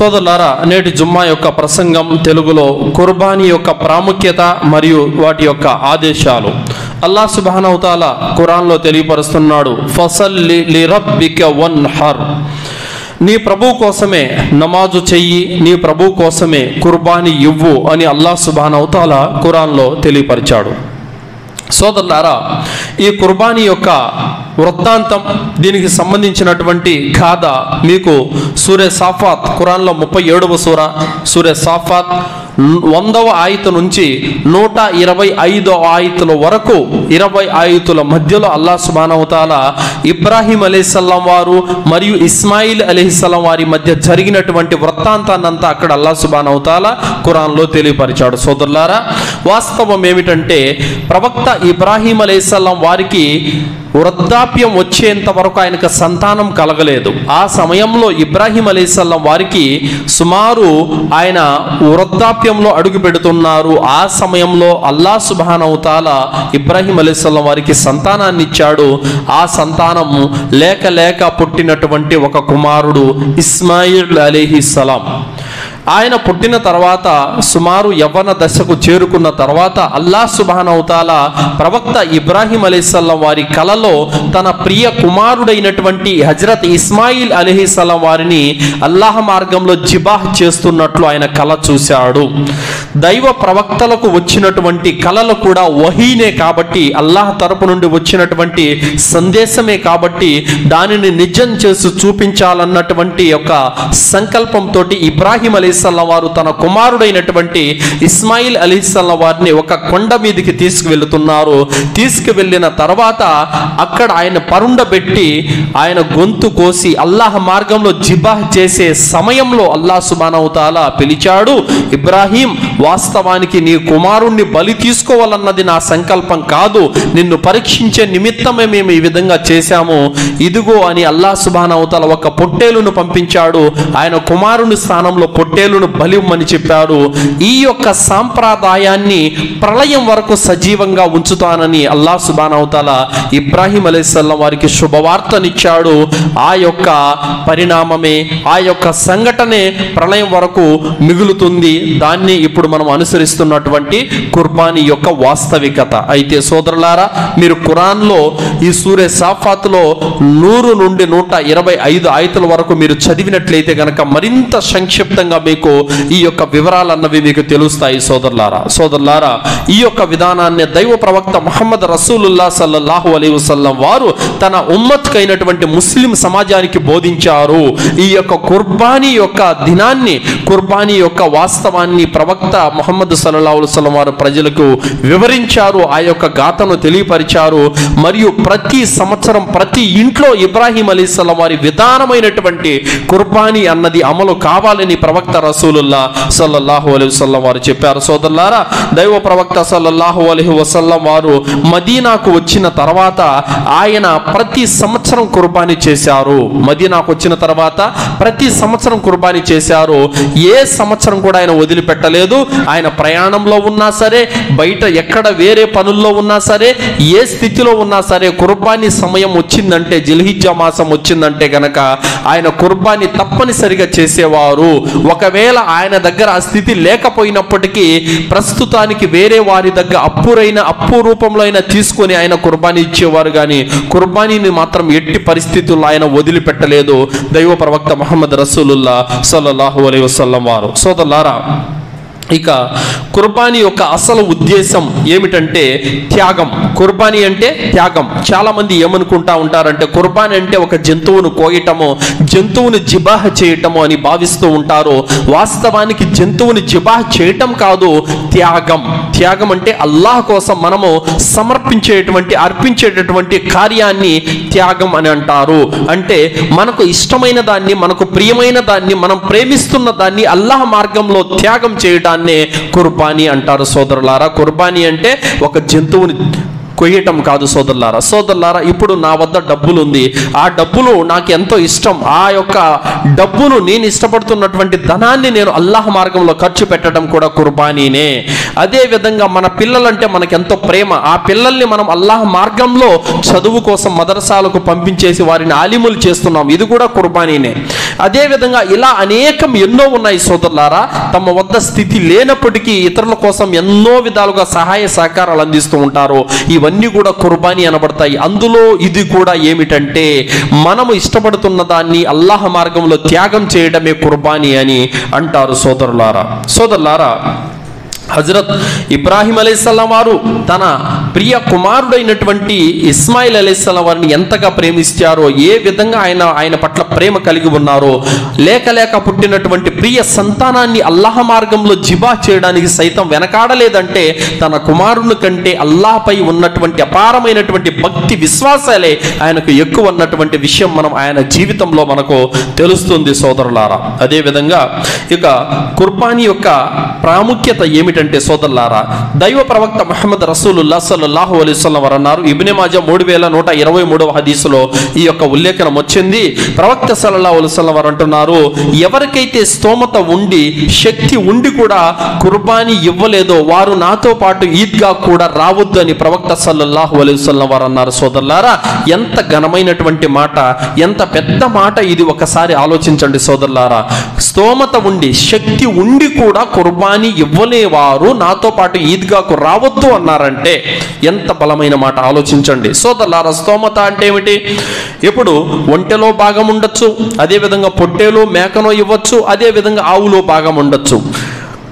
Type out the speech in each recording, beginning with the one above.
సోదరులారా, నేటి జుమ్మా యొక్క ప్రసంగం తెలుగులో కుర్బానీ యొక్క ప్రాముఖ్యత మరియు వాటి యొక్క ఆదేశాలు. అల్లాహ్ సుబ్హానహు తఆలా ఖురాన్లో తెలియపరుస్తున్నాడు, ఫసల్లి లిరబ్బిక వన్హర్, నీ ప్రభు కోసమే నమాజు చెయ్యి, నీ ప్రభు కోసమే కుర్బానీ ఇవ్వు అని అల్లాహ్ సుబ్హానహు తఆలా ఖురాన్లో తెలియపరిచాడు. సోదరులారా, ఈ కుర్బానీ యొక్క వృత్తాంతం, దీనికి సంబంధించినటువంటి గాథ మీకు సూరే సాఫాత్, ఖురాన్లో 37వ సూరే సాఫాత్ 100వ ఆయత నుంచి 125వ ఆయతుల వరకు 20 ఆయతుల మధ్యలో అల్లాహ్ సుబ్హానహు తఆలా ఇబ్రాహీం అలైహిస్సలాం వారు మరియు ఇస్మాయిల్ అలైహిస్సలాం వారి మధ్య జరిగినటువంటి వృత్తాంతాన్నంతా అక్కడ అల్లాహ్ సుబ్హానహు తఆలా ఖురాన్లో తెలియపరిచాడు. సోదరులారా, వాస్తవం ఏమిటంటే ప్రవక్త ఇబ్రాహీం అలైహిస్సలాం వారికి వృద్ధాప్యం వచ్చేంత వరకు ఆయనకు సంతానం కలగలేదు. ఆ సమయంలో ఇబ్రాహీం అలైహిస్సలాం వారికి సుమారు ఆయన వృద్ధాప్యంలో అడుగు పెడుతున్నారు. ఆ సమయంలో అల్లాహ్ సుబ్హానహు తఆలా ఇబ్రాహీం అలైహిస్సలాం వారికి సంతానాన్ని ఇచ్చాడు. ఆ సంతానం లేక పుట్టినటువంటి ఒక కుమారుడు ఇస్మాయిల్ అలైహిస్సలాం. ఆయన పుట్టిన తర్వాత సుమారు యవ్వన దశకు చేరుకున్న తర్వాత అల్లాహ్ సుబ్హానహు తఆలా ప్రవక్త ఇబ్రాహీం అలైహిస్సలాం వారి కలలో తన ప్రియ కుమారుడైనటువంటి హజరత్ ఇస్మాయిల్ అలైహిస్సలాం వారిని అల్లాహ్ మార్గంలో జిబాహ్ చేస్తున్నట్లు ఆయన కల చూశాడు. దైవ ప్రవక్తలకు వచ్చినటువంటి కలలు కూడా వహీనే కాబట్టి, అల్లాహ్ తరపు నుండి వచ్చినటువంటి సందేశమే కాబట్టి దానిని నిజం చేసి చూపించాలన్నటువంటి యొక్క సంకల్పంతో ఇబ్రాహీం అలైహిస్సలాం వారు తన కుమారుడైనటువంటి ఇస్మాయిల్ అలైహిస్సలాం వారిని ఒక కొండ మీదకి తీసుకువెళ్తున్నారు. తీసుకువెళ్ళిన తర్వాత అక్కడ ఆయన పరుండబెట్టి ఆయన గొంతు కోసి అల్లాహ్ మార్గంలో జిబాహ్ చేసే సమయంలో అల్లాహ్ సుబ్హానహు తఆలా పిలిచాడు, ఇబ్రాహీం, వాస్తవానికి నీ కుమారుణ్ణి బలి తీసుకోవాలన్నది నా సంకల్పం కాదు, నిన్ను పరీక్షించే నిమిత్తమే మేము ఈ విధంగా చేశాము, ఇదిగో అని అల్లాహ్ సుబ్హానహు తఆలా ఒక పొట్టేలును పంపించాడు. ఆయన కుమారుని స్థానంలో పొట్టేలును బలివ్వమని చెప్పాడు. ఈ యొక్క సాంప్రదాయాన్ని ప్రళయం వరకు సజీవంగా ఉంచుతానని అల్లాహ్ సుబ్హానహు తఆలా ఇబ్రాహీం అలైహిస్సలాం వారికి శుభవార్తనిచ్చాడు. ఆ యొక్క పరిణామమే, ఆ యొక్క సంఘటనే ప్రళయం వరకు మిగులుతుంది. దాన్ని ఇప్పుడు మనం అనుసరిస్తున్నటువంటి కుర్బానీ యొక్క వాస్తవికత. అయితే సోదరులారా, మీరు ఖురాన్లో ఈ సూరే సాఫాత్లో 100 నుండి 125 ఆయతుల వరకు మీరు చదివినట్లయితే గనక మరింత సంక్షిప్తంగా మీకు ఈ యొక్క వివరాలన్నవి మీకు తెలుస్తాయి. సోదరులారా, ఈ యొక్క విధానాన్ని దైవ ప్రవక్త ముహమ్మద్ రసూలుల్లాహ్ సల్లల్లాహు అలైహి వసల్లం వారు తన ఉమ్మత్కు అయినటువంటి ముస్లిం సమాజానికి బోధించారు. ఈ యొక్క కుర్బానీ యొక్క దినాన్ని, కుర్బానీ యొక్క వాస్తవాన్ని ప్రవక్త ముహమ్మద్ సల్లల్లాహు అలైహి వసల్లం వారు ప్రజలకు వివరించారు. ఆ యొక్క గాథను తెలియపరిచారు. మరియు ప్రతి సంవత్సరం ప్రతి ఇంట్లో ఇబ్రాహీం అలైహిస్సలాం వారి విధానమైనటువంటి కుర్బానీ అన్నది అమలు కావాలని ప్రవక్త రసూలుల్లాహ్ సల్లల్లాహు అలైహి వసల్లం వారు చెప్పారు. సోదరులారా, దైవ ప్రవక్త సల్లల్లాహు అలైహి వసల్లం వారు మదీనాకు వచ్చిన తర్వాత ఆయన ప్రతి సంవత్సరం కుర్బానీ చేశారు. మదీనాకు వచ్చిన తర్వాత ప్రతి సంవత్సరం కుర్బానీ చేశారు. ఏ సంవత్సరం కూడా ఆయన వదిలిపెట్టలేదు. ఆయన ప్రయాణంలో ఉన్నా సరే, బయట ఎక్కడ వేరే పనుల్లో ఉన్నా సరే, ఏ స్థితిలో ఉన్నా సరే, కుర్బానీ సమయం వచ్చిందంటే, జిల్హిజ్జా మాసం వచ్చిందంటే గనక ఆయన కుర్బానీ తప్పనిసరిగా చేసేవారు. ఒకవేళ ఆయన దగ్గర ఆ స్థితి లేకపోయినప్పటికీ ప్రస్తుతానికి వేరే వారి దగ్గర అప్పు రూపంలో అయినా తీసుకొని ఆయన కుర్బానీ ఇచ్చేవారు. కానీ కుర్బానీని మాత్రం ఎట్టి పరిస్థితుల్లో ఆయన వదిలిపెట్టలేదు దైవ ప్రవక్త ముహమ్మద్ రసూలుల్లాహ్ సల్లల్లాహు అలైహి వసల్లం వారు. సోదరులారా, ఇక కుర్బానీ యొక్క అసలు ఉద్దేశం ఏమిటంటే త్యాగం. కుర్బానీ అంటే త్యాగం. చాలా మంది ఏమనుకుంటా ఉంటారంటే కుర్బానీ అంటే ఒక జంతువును కోయటము, జంతువుని జిబాహ్ చేయటము అని భావిస్తూ ఉంటారు. వాస్తవానికి జంతువుని జిబాహ్ చేయటం కాదు, త్యాగం. త్యాగం అంటే అల్లాహ్ కోసం మనము సమర్పించేటువంటి, అర్పించేటటువంటి కార్యాన్ని త్యాగం అని అంటారు. అంటే మనకు ఇష్టమైన దాన్ని, మనకు ప్రియమైన దాన్ని, మనం ప్రేమిస్తున్న దాన్ని అల్లాహ్ మార్గంలో త్యాగం చేయడాన్ని కుర్బానీ అంటారు. సోదరులారా, కుర్బానీ అంటే ఒక జంతువుని కొయ్యటం కాదు. సోదరులారా, ఇప్పుడు నా వద్ద డబ్బులు ఉంది, ఆ డబ్బులు నాకు ఎంతో ఇష్టం, ఆ యొక్క డబ్బును, నేను ఇష్టపడుతున్నటువంటి ధనాన్ని నేను అల్లాహ్ మార్గంలో ఖర్చు పెట్టడం కూడా కుర్బానీనే. అదేవిధంగా మన పిల్లలంటే మనకెంతో ప్రేమ. ఆ పిల్లల్ని మనం అల్లాహ్ మార్గంలో చదువు కోసం మదరసాలకు పంపించేసి వారిని ఆలిములు చేస్తున్నాం, ఇది కూడా కుర్బానీనే. అదేవిధంగా ఇలా అనేకం ఎన్నో ఉన్నాయి సోదరులారా. తమ వద్ద స్థితి లేనప్పటికీ ఇతరుల కోసం ఎన్నో విధాలుగా సహాయ సహకారాలు అందిస్తూ ఉంటారు. ఇవన్నీ కూడా కుర్బానీ అనబడతాయి. అందులో ఇది కూడా ఏమిటంటే మనము ఇష్టపడుతున్న దాన్ని అల్లాహ్ మార్గంలో త్యాగం చేయడమే కుర్బానీ అని అంటారు. సోదరులారా, హజరత్ ఇబ్రాహీం అలైహిస్సలాం వారు తన ప్రియ కుమారుడైనటువంటి ఇస్మాయిల్ అలైహిస్సలాం వారిని ఎంతగా ప్రేమించారో, ఏ విధంగా ఆయన పట్ల ప్రేమ కలిగి ఉన్నారో, లేక పుట్టినటువంటి ప్రియ సంతానాన్ని అల్లాహ్ మార్గంలో జిబా చేయడానికి సైతం వెనకాడలేదంటే తన కుమారుని కంటే అల్లాహ్పై ఉన్నటువంటి అపారమైనటువంటి భక్తి విశ్వాసాలే ఆయనకు ఎక్కువ ఉన్నటువంటి విషయం మనం ఆయన జీవితంలో మనకు తెలుస్తుంది సోదరులారా. అదేవిధంగా ఇక కుర్బానీ యొక్క ప్రాముఖ్యత ఏమిటంటే సోదరులారా, దైవ ప్రవక్త ముహమ్మద్ రసూలుల్లాహ్ సల్లల్లాహు అలైహి వసల్లం వారు అన్నారు. ఇబ్నే మాజా 3123వ హదీసులో ఈ యొక్క ఉల్లేఖనం వచ్చింది. ప్రవక్త సల్లల్లాహు అలైహి వసల్లం వారు అంటున్నారు, ఎవరికైతే స్తోమత ఉండి శక్తి ఉండి కూడా కుర్బానీ ఇవ్వలేదో వారు నాతో పాటు ఈద్గా కూడా రావద్దు అని ప్రవక్త సల్లల్లాహు అలైహి వసల్లం వారు అన్నారు. సోదరులారా, ఎంత ఘనమైనటువంటి మాట, ఎంత పెద్ద మాట ఇది. ఒకసారి ఆలోచించండి సోదరులారా. స్తోమత ఉండి శక్తి ఉండి కూడా కుర్బానీ ఇవ్వలేవారు నాతో పాటు ఈద్గాకు రావద్దు అన్నారంటే ఎంత బలమైన మాట ఆలోచించండి సోదరులారా. స్తోమత అంటే ఏమిటి? ఇప్పుడు ఒంటెలో భాగం ఉండొచ్చు, అదేవిధంగా పొట్టేలో మేకనో ఇవ్వచ్చు, అదేవిధంగా ఆవులో భాగం ఉండొచ్చు.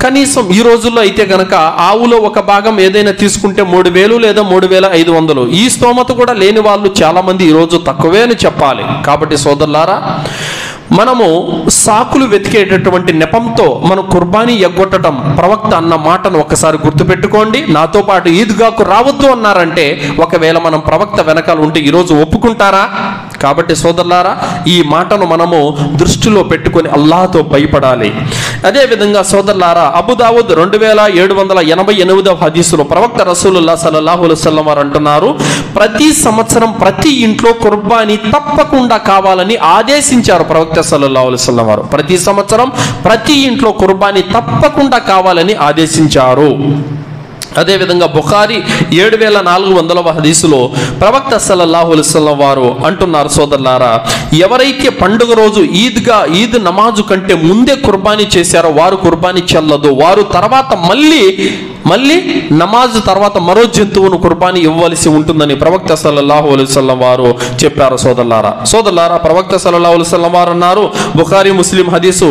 కనీసం ఈ రోజుల్లో అయితే గనక ఆవులో ఒక భాగం ఏదైనా తీసుకుంటే 3000 లేదా 3500. ఈ స్తోమత కూడా లేని వాళ్ళు చాలా మంది ఈరోజు తక్కువే అని చెప్పాలి. కాబట్టి సోదరులారా, మనము సాకులు వెతికేటటువంటి నెపంతో మనం కుర్బానీ ఎగ్గొట్టడం ప్రవక్త అన్న మాటను ఒకసారి గుర్తుపెట్టుకోండి. నాతో పాటు ఈద్గాకు రావద్దు అన్నారంటే ఒకవేళ మనం ప్రవక్త వెనకాల ఉంటే ఈరోజు ఒప్పుకుంటారా? కాబట్టి సోదరులారా, ఈ మాటను మనము దృష్టిలో పెట్టుకొని అల్లాహ్తో భయపడాలి. అదేవిధంగా సోదరులారా, అబూదావుద్ 2788వ హదీసులో ప్రవక్త రసూలుల్లాహ్ సల్లల్లాహు అలైహి వసల్లం వారు అంటున్నారు, ప్రతి సంవత్సరం ప్రతి ఇంట్లో కుర్బానీ తప్పకుండా కావాలని ఆదేశించారు ప్రవక్త సల్లల్లాహు అలైహి వసల్లం వారు. ప్రతి సంవత్సరం ప్రతి ఇంట్లో కుర్బానీ తప్పకుండా కావాలని ఆదేశించారు. అదేవిధంగా బుఖారీ 7400వ హదీసులో ప్రవక్త సల్లల్లాహు అలైహి వసల్లం వారు అంటున్నారు, సోదరులారా, ఎవరైతే పండుగ రోజు ఈద్ నమాజు కంటే ముందే కుర్బానీ చేశారో వారు కుర్బానీ చెల్లదు. వారు తర్వాత మళ్ళీ నమాజ్ తర్వాత మరో జంతువును కుర్బానీ ఇవ్వవలసి ఉంటుందని ప్రవక్త సల్లల్లాహు అలైహి వసల్లం వారు చెప్పారు. సోదరులారా, ప్రవక్త సల్లల్లాహు అలైహి వసల్లం వారు అన్నారు, బుఖారీ ముస్లిం హదీసు,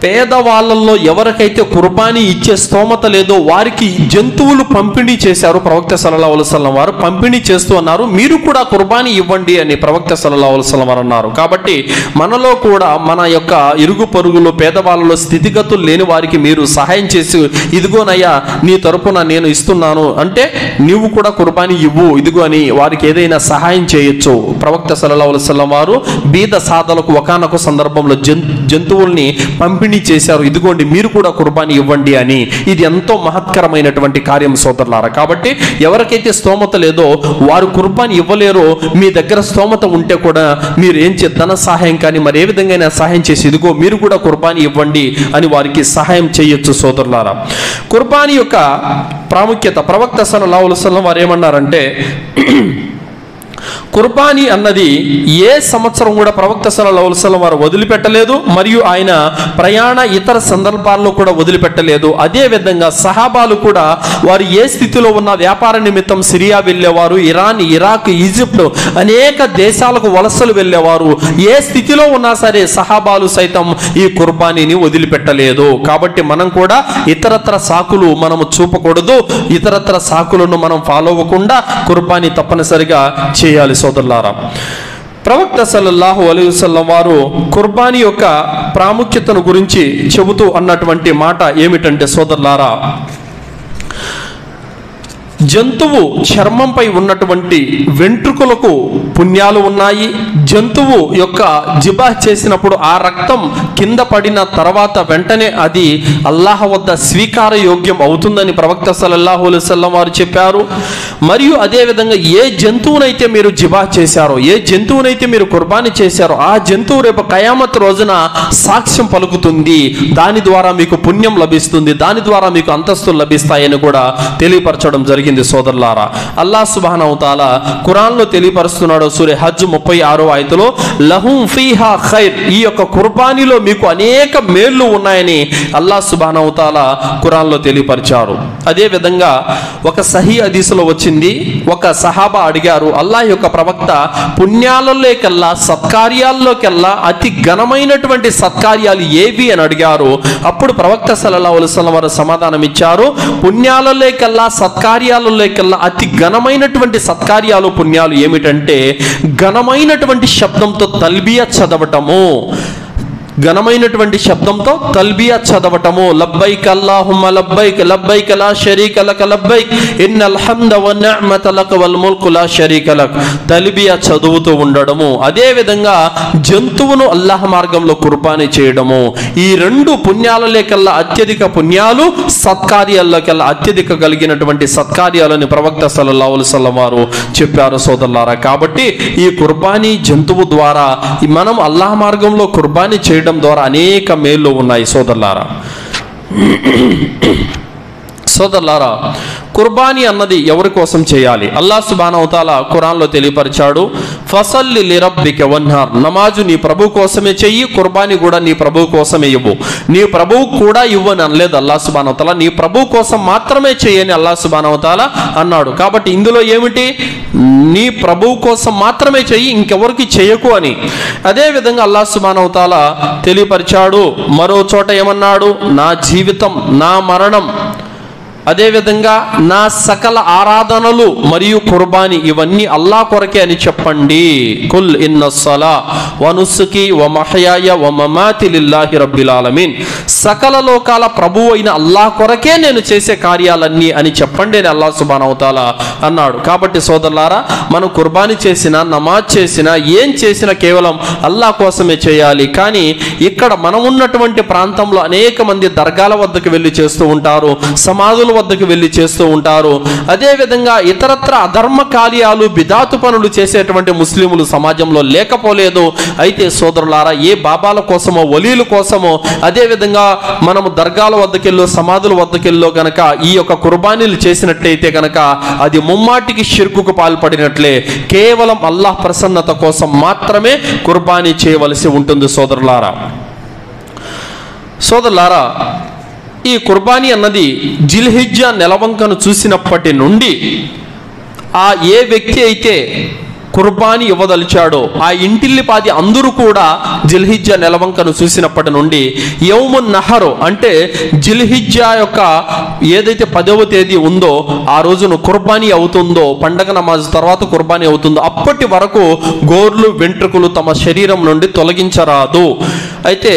పేదవాళ్ళల్లో ఎవరికైతే కుర్బానీ ఇచ్చే స్తోమత లేదో వారికి జంతువులు పంపిణీ చేశారు ప్రవక్త సల్లల్లాహు అలైహి వసల్లం వారు. పంపిణీ చేస్తూ అన్నారు, మీరు కూడా కుర్బానీ ఇవ్వండి అని ప్రవక్త సల్లల్లాహు అలైహి వసల్లం వారు అన్నారు. కాబట్టి మనలో కూడా మన యొక్క ఇరుగు పొరుగులో పేదవాళ్ళలో స్థితిగతులు లేని వారికి మీరు సహాయం చేసి, ఇదిగోనయ్యా నీ తరపున నేను ఇస్తున్నాను అంటే నీవు కూడా కుర్బానీ ఇవ్వు ఇదిగో అని వారికి ఏదైనా సహాయం చేయొచ్చు. ప్రవక్త సల్లల్లాహు అలైహి వసల్లం వారు బీద సాదలకు ఒకానొక సందర్భంలో జంతువుల్ని పంపిణీ చేశారు, ఇదిగోండి మీరు కూడా కుర్బానీ ఇవ్వండి అని. ఇది ఎంతో మహత్కరమైనటువంటి కార్యం సోదరులారా. కాబట్టి ఎవరికైతే స్తోమత లేదో వారు కుర్బానీ ఇవ్వలేరో, మీ దగ్గర స్తోమత ఉంటే కూడా మీరు ఏం ధన సహాయం కానీ మరి ఏ విధంగా సహాయం చేసి ఇదిగో మీరు కూడా కుర్బానీ ఇవ్వండి అని వారికి సహాయం చేయొచ్చు సోదరులారా. కుర్బానీ యొక్క ప్రాముఖ్యత ప్రవక్త సల్లల్లాహు అలైహి వసల్లం వారు ఏమన్నారంటే, కుర్బానీ అన్నది ఏ సంవత్సరం కూడా ప్రవక్త సల్లల్లాహు అలైహి వసల్లం వారు వదిలిపెట్టలేదు, మరియు ఆయన ప్రయాణ ఇతర సందర్భాల్లో కూడా వదిలిపెట్టలేదు. అదే విధంగా సహాబాలు కూడా వారు ఏ స్థితిలో ఉన్న వ్యాపార నిమిత్తం సిరియా వెళ్ళేవారు, ఇరాన్, ఇరాక్, ఈజిప్ట్ అనేక దేశాలకు వలసలు వెళ్ళేవారు. ఏ స్థితిలో ఉన్నా సరే సహాబాలు సైతం ఈ కుర్బానీని వదిలిపెట్టలేదు. కాబట్టి మనం కూడా ఇతరత్ర సాకులు మనము చూపకూడదు, ఇతరత్ర సాకులను మనం ఫాలో అవ్వకుండా కుర్బానీ తప్పనిసరిగా చేయాలి సోదరులారా. ప్రవక్త సల్లల్లాహు అలైహి వసల్లం వారు కుర్బానీ యొక్క ప్రాముఖ్యతను గురించి చెబుతూ అన్నటువంటి మాట ఏమిటంటే సోదరులారా, జంతువు చర్మంపై ఉన్నటువంటి వెంట్రుకలకు పుణ్యాలు ఉన్నాయి. జంతువు యొక్క జిబా చేసినప్పుడు ఆ రక్తం కింద పడిన తర్వాత వెంటనే అది అల్లాహ్ వద్ద స్వీకార యోగ్యం అవుతుందని ప్రవక్త సల్లల్లాహు అలైహి వసల్లం వారు చెప్పారు. మరియు అదేవిధంగా ఏ జంతువునైతే మీరు జిబా చేశారో, ఏ జంతువునైతే మీరు కుర్బానీ చేశారో, ఆ జంతువు రేపు కయామత్ రోజున సాక్ష్యం పలుకుతుంది. దాని ద్వారా మీకు పుణ్యం లభిస్తుంది, దాని ద్వారా మీకు అంతస్తులు లభిస్తాయని కూడా తెలియపరచడం జరిగింది. సోదరులారా, అల్లాహ్ సుబ్హానహు వ తఆలా ఖురాన్ లో తెలియపరుస్తున్నాడు. సూరా హజ్ 36వ ఆయతలో లహుం ఫీహా ఖైర్, ఈ యొక్క కుర్బానీలో మీకు అనేక మేళ్లు ఉన్నాయని అల్లాహ్ సుబ్హానహు వ తఆలా ఖురాన్ లో తెలియపరిచారు. అదే విధంగా ఒక సహీ హదీసులో వచ్చింది, ఒక సహాబా అడిగారు, అల్లాహ్ యొక్క ప్రవక్త, పుణ్యాలలోకెల్లా సత్కార్యాల్లోకెల్లా అతి ఘనమైనటువంటి సత్కార్యాలు ఏవి అని అడిగారు. అప్పుడు ప్రవక్త సల్లల్లాహు అలైహి వసల్లం వారు సమాధానం ఇచ్చారు, పుణ్యాలలోకెల్లా సత్కార్యాలలోకెల్లా అతి ఘనమైనటువంటి సత్కార్యాలు పుణ్యాలు ఏమిటంటే ఘనమైనటువంటి శబ్దంతో తల్బియా చదవటము, ఘనమైనటువంటి శబ్దంతో తల్బియా చదవటము. లబ్బైక్ అల్లాహుమ్మ లబ్బైక్ లబ్బైక్ లా షరీక లక లబ్బైక్ ఇన్నల్ హమ్ద వన్ నిఅమత లక వల్ ముల్కు లా షరీక లక్, తల్బియా చదువుతూ ఉండడము. అదే విధంగా జంతువును అల్లాహ్ మార్గంలో కుర్బానీ చేయడము. ఈ రెండు పుణ్యాలలోకెల్లా అత్యధిక పుణ్యాలు, సత్కార్యాల్లోకెల్లా అత్యధిక కలిగినటువంటి సత్కార్యాలని ప్రవక్త సల్లల్లాహు అలైహి వసల్లం వారు చెప్పారు. సోదరులారా, కాబట్టి ఈ కుర్బానీ జంతువు ద్వారా మనం అల్లాహ్ మార్గంలో కుర్బానీ చేయడం ద్వారా అనేక మేళ్ళు ఉన్నాయి. సోదరులారా, కుర్బానీ అన్నది ఎవరి కోసం చేయాలి? అల్లాహ్ సుబ్హానహు వ తఆలా ఖురాన్లో తెలియపరిచాడు, ఫసల్లి లిరబ్బిక వన్హార్, నమాజు నీ ప్రభు కోసమే చెయ్యి, కుర్బానీ కూడా నీ ప్రభు కోసమే ఇవ్వు. నీ ప్రభువు కూడా ఇవ్వని అనలేదు అల్లాహ్ సుబ్హానహు వ తఆలా, నీ ప్రభు కోసం మాత్రమే చెయ్యని అల్లాహ్ సుబ్హానహు వ తఆలా అన్నాడు. కాబట్టి ఇందులో ఏమిటి? నీ ప్రభువు కోసం మాత్రమే చెయ్యి, ఇంకెవరికి చేయకు అని. అదే విధంగా అల్లాహ్ సుబ్హానహు వ తఆలా తెలియపరిచాడు. మరో చోట ఏమన్నాడు? నా జీవితం, నా మరణం, అదేవిధంగా నా సకల ఆరాధనలు మరియు కుర్బానీ ఇవన్నీ అల్లాహ్ కొరకే అని చెప్పండి. కుల్ ఇన్నస్సలా వ నుస్కి వ మహయాయ వ మమాతి లిల్లాహి రబ్బిల్ ఆలమీన్, సకల లోకాల ప్రభువు అయిన అల్లాహ్ కొరకే నేను చేసే కార్యాలన్నీ అని చెప్పండి అని అల్లాహ్ సుబ్హానహు వ తఆలా అన్నాడు. కాబట్టి సోదరులారా, మనం కుర్బానీ చేసినా, నమాజ్ చేసినా, ఏం చేసినా కేవలం అల్లాహ్ కోసమే చేయాలి. కానీ ఇక్కడ మనం ఉన్నటువంటి ప్రాంతంలో అనేక మంది దర్గాల వద్దకు వెళ్ళి చేస్తూ ఉంటారు, సమాధుల వద్దకు వెళ్ళి చేస్తూ ఉంటారు. అదే విధంగా ఇతరత్ర అధర్మ కార్యాలు, బిదాతు పనులు చేసేటువంటి ముస్లిములు సమాజంలో లేకపోలేదు. అయితే సోదరులారా, ఏ బాబాల కోసమో, వలీల కోసమో, అదే విధంగా మనము దర్గాల వద్దకెళ్ళో, సమాధుల వద్దకెళ్ళో గనక ఈ యొక్క కుర్బానీలు చేసినట్టయితే గనక అది ముమ్మాటికి షిర్కుకు పాల్పడినట్లే. కేవలం అల్లాహ్ ప్రసన్నత కోసం మాత్రమే కుర్బానీ చేయవలసి ఉంటుంది. సోదరులారా, ఈ కుర్బానీ అన్నది జిల్హిజ్జా నెలవంకను చూసినప్పటి నుండి ఏ వ్యక్తి అయితే కుర్బానీ ఇవ్వదలిచాడో ఆ ఇంటిల్లిపాది అందరూ కూడా జిల్హిజ్జా నెలవంకను చూసినప్పటి నుండి యౌమున్ నహర్ అంటే జిల్హిజ్జా యొక్క ఏదైతే 10వ తేదీ ఉందో ఆ రోజున కుర్బానీ అవుతుందో, పండగ నమాజ్ తర్వాత కుర్బానీ అవుతుందో, అప్పటి వరకు గోర్లు వెంట్రుకలు తమ శరీరం నుండి తొలగించరాదు. అయితే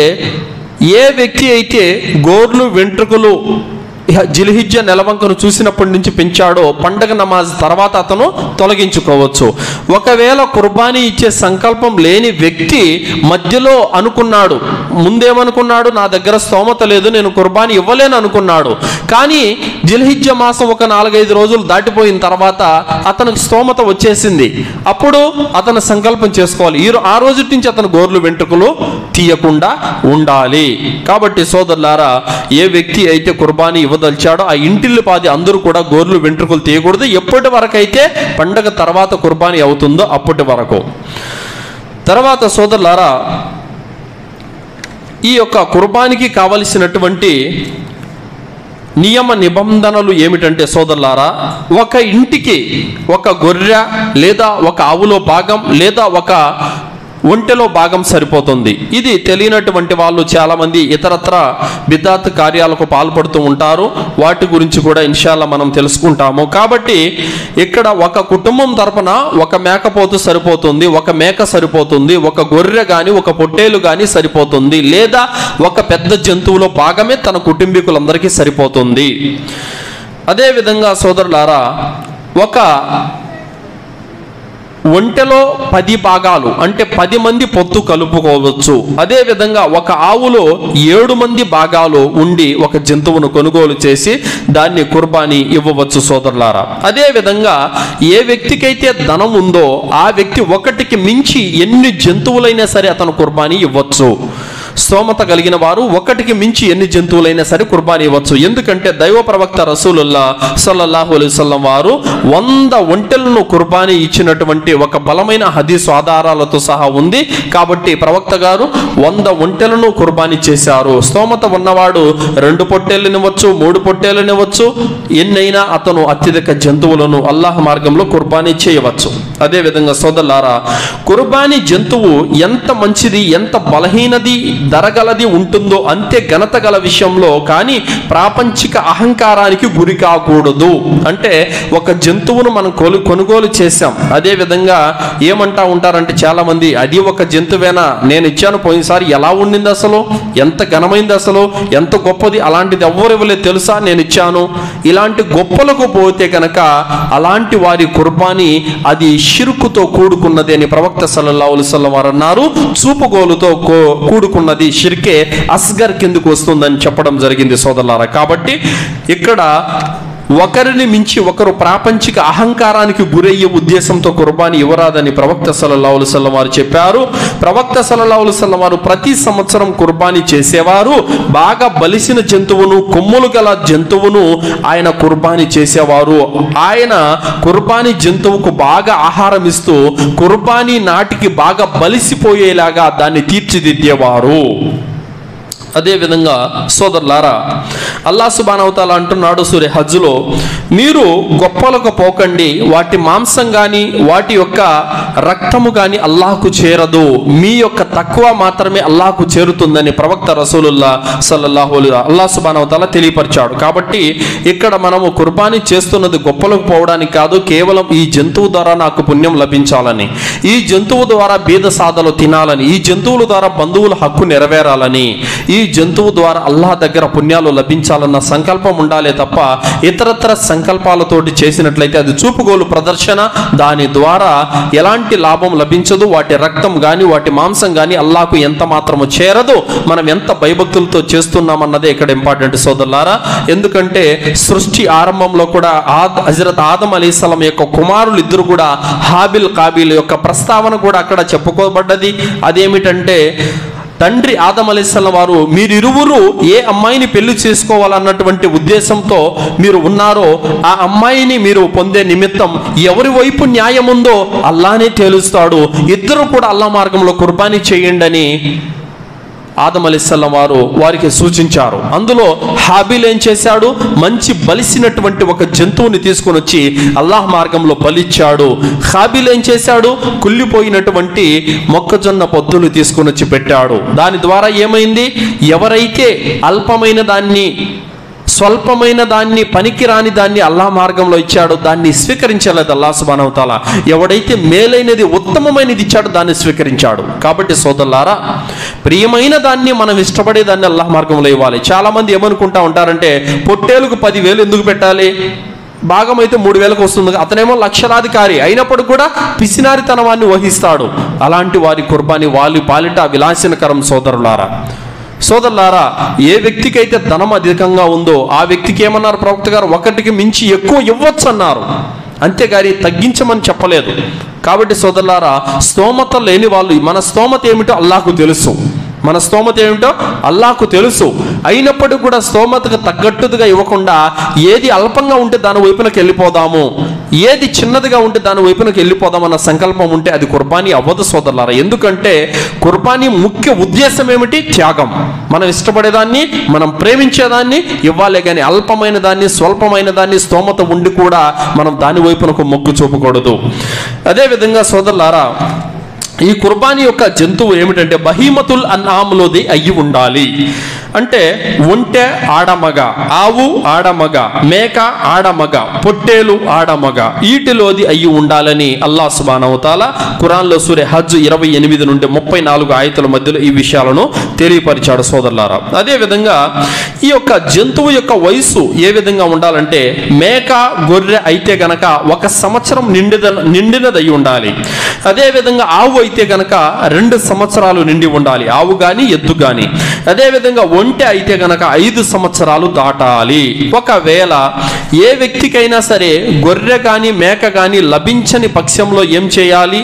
ఏ వ్యక్తి అయితే గోర్లు వెంట్రుకలు జిల్హిజ్జా నెలవంకను చూసినప్పటి నుంచి పెంచాడో పండగ నమాజ్ తర్వాత అతను తొలగించుకోవచ్చు. ఒకవేళ కుర్బానీ ఇచ్చే సంకల్పం లేని వ్యక్తి మధ్యలో అనుకున్నాడు, ముందేమనుకున్నాడు, నా దగ్గర స్తోమత లేదు, నేను కుర్బానీ ఇవ్వలేను అనుకున్నాడు. కానీ జిల్హిజ్జా మాసం ఒక 4-5 రోజులు దాటిపోయిన తర్వాత అతనికి స్తోమత వచ్చేసింది. అప్పుడు అతను సంకల్పం చేసుకోవాలి, ఆ రోజు నుంచి అతను గోర్లు వెంట్రుకలు తీయకుండా ఉండాలి. కాబట్టి సోదరులారా, ఏ వ్యక్తి అయితే కుర్బానీ ఇవ్వదలిచాడో ఆ ఇంటిల్లిపాది అందరూ కూడా గోర్లు వెంట్రుకలు తీయకూడదు. ఎప్పటి వరకు అయితే పండగ తర్వాత కుర్బానీ అవుతుందో అప్పటి వరకు. తర్వాత సోదరులారా, ఈ యొక్క కుర్బానీకి కావలసినటువంటి నియమ నిబంధనలు ఏమిటంటే సోదరులారా, ఒక ఇంటికి ఒక గొర్రె లేదా ఒక ఆవులో భాగం లేదా ఒక ఒంటెలో భాగం సరిపోతుంది. ఇది తెలియనటువంటి వాళ్ళు చాలామంది ఇతరత్ర బిదాత్ కార్యాలకు పాల్పడుతూ ఉంటారు. వాటి గురించి కూడా ఇన్షాల్లా మనం తెలుసుకుంటాము. కాబట్టి ఇక్కడ ఒక కుటుంబం తరపున ఒక మేకపోతు సరిపోతుంది, ఒక మేక సరిపోతుంది, ఒక గొర్రె కానీ ఒక పొట్టేలు కానీ సరిపోతుంది, లేదా ఒక పెద్ద జంతువులో భాగమే తన కుటుంబీకులందరికీ సరిపోతుంది. అదేవిధంగా సోదరులారా, ఒక ఒంటెలో 10 భాగాలు అంటే 10 మంది పొత్తు కలుపుకోవచ్చు. అదేవిధంగా ఒక ఆవులో 7 మంది భాగాలు ఉండి ఒక జంతువును కొనుగోలు చేసి దాన్ని కుర్బానీ ఇవ్వవచ్చు సోదరులారా. అదేవిధంగా ఏ వ్యక్తికైతే ధనం ఉందో ఆ వ్యక్తి ఒకటికి మించి ఎన్ని జంతువులైనా సరే అతను కుర్బానీ ఇవ్వచ్చు. స్తోమత కలిగిన వారు ఒకటికి మించి ఎన్ని జంతువులైనా సరే కుర్బానీ ఇవ్వచ్చు. ఎందుకంటే దైవ ప్రవక్త రసూలుల్లా సల్లల్లాహు అలైహి వసల్లం వారు 100 ఒంటెలను కుర్బానీ ఇచ్చినటువంటి ఒక బలమైన హదీసు ఆధారాలతో సహా ఉంది. కాబట్టి ప్రవక్త గారు 100 ఒంటెలను కుర్బానీ చేశారు. స్తోమత ఉన్నవాడు 2 పొట్టేళ్ళనివ్వచ్చు, 3 పొట్టేళ్ళనివ్వచ్చు, ఎన్నైనా అతను అత్యధిక జంతువులను అల్లాహ్ మార్గంలో కుర్బానీ చేయవచ్చు. అదేవిధంగా సోదరులారా, కుర్బానీ జంతువు ఎంత మంచిది, ఎంత బలహీనది, ధరగలది ఉంటుందో అంతే ఘనత గల విషయంలో కానీ ప్రాపంచిక అహంకారానికి గురి కాకూడదు. అంటే ఒక జంతువును మనం కొనుగోలు చేశాం, అదే విధంగా ఏమంటా ఉంటారంటే చాలా మంది, అది ఒక జంతువేనా, నేను ఇచ్చాను పోయినసారి, ఎలా ఉండింది అసలు, ఎంత ఘనమైంది అసలు, ఎంత గొప్పది, అలాంటిది ఎవ్వరు ఇవ్వలేదు తెలుసా, నేను ఇచ్చాను. ఇలాంటి గొప్పలకు పోతే కనుక అలాంటి వారి కుర్బానీ అది షిర్కుతో కూడుకున్నది అని ప్రవక్త సల్లల్లాహు అలైహి వసల్లం వారు అన్నారు. చూపుగోలుతో కూడుకున్నది షిర్కే అస్గర్ కిందకు వస్తుందని చెప్పడం జరిగింది సోదరులారా. కాబట్టి ఇక్కడ ఒకరిని మించి ఒకరు ప్రాపంచిక అహంకారానికి గురయ్యే ఉద్దేశంతో కుర్బానీ ఇవ్వరాదని ప్రవక్త సల్లల్లాహు అలైహి వసల్లం వారు చెప్పారు. ప్రవక్త సల్లల్లాహు అలైహి వసల్లం వారు ప్రతి సంవత్సరం కుర్బానీ చేసేవారు. బాగా బలిసిన జంతువును, కొమ్ములు గల జంతువును ఆయన కుర్బానీ చేసేవారు. ఆయన కుర్బానీ జంతువుకు బాగా ఆహారం ఇస్తూ కుర్బానీ నాటికి బాగా బలిసిపోయేలాగా దాన్ని తీర్చిదిద్దేవారు. అదేవిధంగా సోదరులారా, అల్లాహ్ సుబ్హానహు వ తఆలా అంటున్నాడు సూరా హజ్లో, మీరు గొప్పలకు పోకండి, వాటి మాంసం కానీ వాటి యొక్క రక్తము కానీ అల్లాహ్కు చేరదు, మీ యొక్క తక్కువ మాత్రమే అల్లాహ్కు చేరుతుందని ప్రవక్త రసూలుల్లా సల్లల్లాహు అలైహి అల్లాహ్ సుబ్హానహు వ తఆలా తెలియపరిచాడు. కాబట్టి ఇక్కడ మనము కుర్బానీ చేస్తున్నది గొప్పలకు పోవడానికి కాదు, కేవలం ఈ జంతువు ద్వారా నాకు పుణ్యం లభించాలని, ఈ జంతువు ద్వారా బీద సాదలు తినాలని, ఈ జంతువుల ద్వారా బంధువుల హక్కు నెరవేరాలని, ఈ జంతువు ద్వారా అల్లాహ్ దగ్గర పుణ్యాలు లభించాలన్న సంకల్పం ఉండాలే తప్ప ఇతరత్ర సంకల్పాలతోటి చేసినట్లయితే అది చూపుగోలు ప్రదర్శన, దాని ద్వారా ఎలాంటి లాభం లభించదు. వాటి రక్తం కానీ వాటి మాంసం కానీ అల్లాహ్కు ఎంత మాత్రము చేరదు. మనం ఎంత భయభక్తులతో చేస్తున్నామన్నదే ఇక్కడ ఇంపార్టెంట్ సోదరులారా. ఎందుకంటే సృష్టి ఆరంభంలో కూడా హజరత్ ఆదం అలైహిస్సలాం యొక్క కుమారులు ఇద్దరు కూడా హాబిల్ కాబీల్ యొక్క ప్రస్తావన కూడా అక్కడ చెప్పుకోబడ్డది. అదేమిటంటే తండ్రి ఆదం అలైహిస్సలాం వారు మీరిరువురు ఏ అమ్మాయిని పెళ్లి చేసుకోవాలన్నటువంటి ఉద్దేశంతో మీరు ఉన్నారో ఆ అమ్మాయిని మీరు పొందే నిమిత్తం ఎవరి వైపు న్యాయం ఉందో అల్లాహనే తేలుస్తాడు. ఇద్దరు కూడా అల్లాహ్ మార్గంలో కుర్బానీ చేయండి అని ఆదం అలైహిస్సలాం వారు వారికి సూచించారు. అందులో హాబీల్ ఏం చేశాడు, మంచి బలిసినటువంటి ఒక జంతువుని తీసుకొని వచ్చి అల్లాహ్ మార్గంలో బలిచ్చాడు. హాబీల్ ఏం చేశాడు, కుళ్ళిపోయినటువంటి మొక్కజొన్న పొద్దులు తీసుకొని వచ్చి పెట్టాడు. దాని ద్వారా ఏమైంది, ఎవరైతే అల్పమైన దాన్ని, స్వల్పమైన దాన్ని, పనికిరాని దాన్ని అల్లాహ్ మార్గంలో ఇచ్చాడో దాన్ని స్వీకరించలేదు అల్లాహ్ సుబ్హానహు వ తఆలా. ఎవడైతే మేలైనది, ఉత్తమమైనది ఇచ్చాడో దాన్ని స్వీకరించాడు. కాబట్టి సోదరులారా, ప్రియమైన దాన్ని మనం ఇష్టపడే దాన్ని అల్లాహ్ మార్గంలో ఇవ్వాలి. చాలా మంది ఏమనుకుంటా ఉంటారంటే పొట్టేలుకు 10,000 ఎందుకు పెట్టాలి, భాగం అయితే 3,000కు వస్తుంది, అతనేమో లక్షలాధికారి అయినప్పుడు కూడా పిసినారితనవాన్ని వహిస్తాడు. అలాంటి వారి కుర్బానీ వారి పాలిట విలాసనకరం సోదరులారా. ఏ వ్యక్తికైతే ధనం అధికంగా ఉందో ఆ వ్యక్తికి ఏమన్నారు ప్రవక్త గారు, ఒకటికి మించి ఎక్కువ ఇవ్వచ్చు అన్నారు, అంతేగాని తగ్గించమని చెప్పలేదు. కాబట్టి సోదరులారా, స్తోమత లేని వాళ్ళు, మన స్తోమత ఏమిటో అల్లాహ్కు తెలుసు, మన స్తోమత ఏమిటో అల్లాహ్కు తెలుసు. అయినప్పటికీ కూడా స్తోమతకు తగ్గట్టుగా ఇవ్వకుండా ఏది అల్పంగా ఉంటే దాని వైపునకు వెళ్ళిపోదాము, ఏది చిన్నదిగా ఉంటే దాని వైపునకు వెళ్ళిపోదామన్న సంకల్పం ఉంటే అది కుర్బానీ అవ్వదు సోదరులారా. ఎందుకంటే కుర్బానీ ముఖ్య ఉద్దేశం ఏమిటి, త్యాగం. మనం ఇష్టపడేదాన్ని, మనం ప్రేమించేదాన్ని ఇవ్వాలి, కానీ అల్పమైన దాన్ని, స్వల్పమైన దాన్ని స్తోమత ఉండి కూడా మనం దాని వైపునకు మొగ్గు చూపకూడదు. అదేవిధంగా సోదరులారా, ఈ కుర్బానీ యొక్క జంతువు ఏమిటంటే బహీమతుల్ అన్ఆమ్లోది అయ్యి ఉండాలి. అంటే ఒంటె ఆడమగ, ఆవు ఆడమగ, మేక ఆడమగ, పొట్టేలు ఆడమగ, వీటిలోది అయ్యి ఉండాలని అల్లాహ్ సుబ్హానహు వ తఆలా ఖురాన్లో సూరే హజ్ 28 నుండి 34 ఆయతుల మధ్యలో ఈ విషయాలను తెలియపరిచాడు సోదరులారా. అదేవిధంగా ఈ యొక్క జంతువు యొక్క వయసు ఏ విధంగా ఉండాలంటే మేక గొర్రె అయితే గనక 1 సంవత్సరం నిండినదై ఉండాలి. అదేవిధంగా ఆవు అయితే గనక 2 సంవత్సరాలు నిండి ఉండాలి, ఆవు గాని ఎద్దు గాని. అదేవిధంగా ఒంటె అయితే గనక 5 సంవత్సరాలు దాటాలి. ఒకవేళ ఏ వ్యక్తికైనా సరే గొర్రె గాని మేక గాని లభించని పక్షంలో ఏం చేయాలి?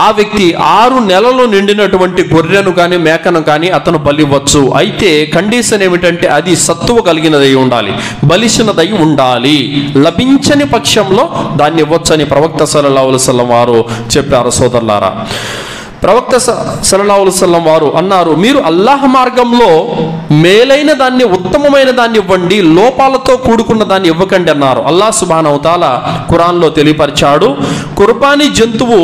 ఆ వ్యక్తి 6 నెలలు నిండినటువంటి గొర్రెను గాని మేకను గాని అతను బలివ్వచ్చు. అయితే కండిషన్ ఏమిటంటే అది సత్తువ కలిగినదై ఉండాలి, బలిసినదై ఉండాలి. లభించని పక్షంలో దాన్ని ఇవ్వచ్చని ప్రవక్త సల్లల్లాహు అలైహి వసల్లం వారు చెప్పారు సోదరులారా. ప్రవక్త సల్లల్లాహు అలైహి వసల్లం వారు అన్నారు, మీరు అల్లాహ్ మార్గంలో మేలైన దాన్ని, ఉత్తమమైన దాన్ని ఇవ్వండి, లోపాలతో కూడుకున్న దాన్ని ఇవ్వకండి అన్నారు. అల్లాహ్ సుబ్హానహు వ తఆలా ఖురాన్లో తెలియపరిచాడు, కుర్బానీ జంతువు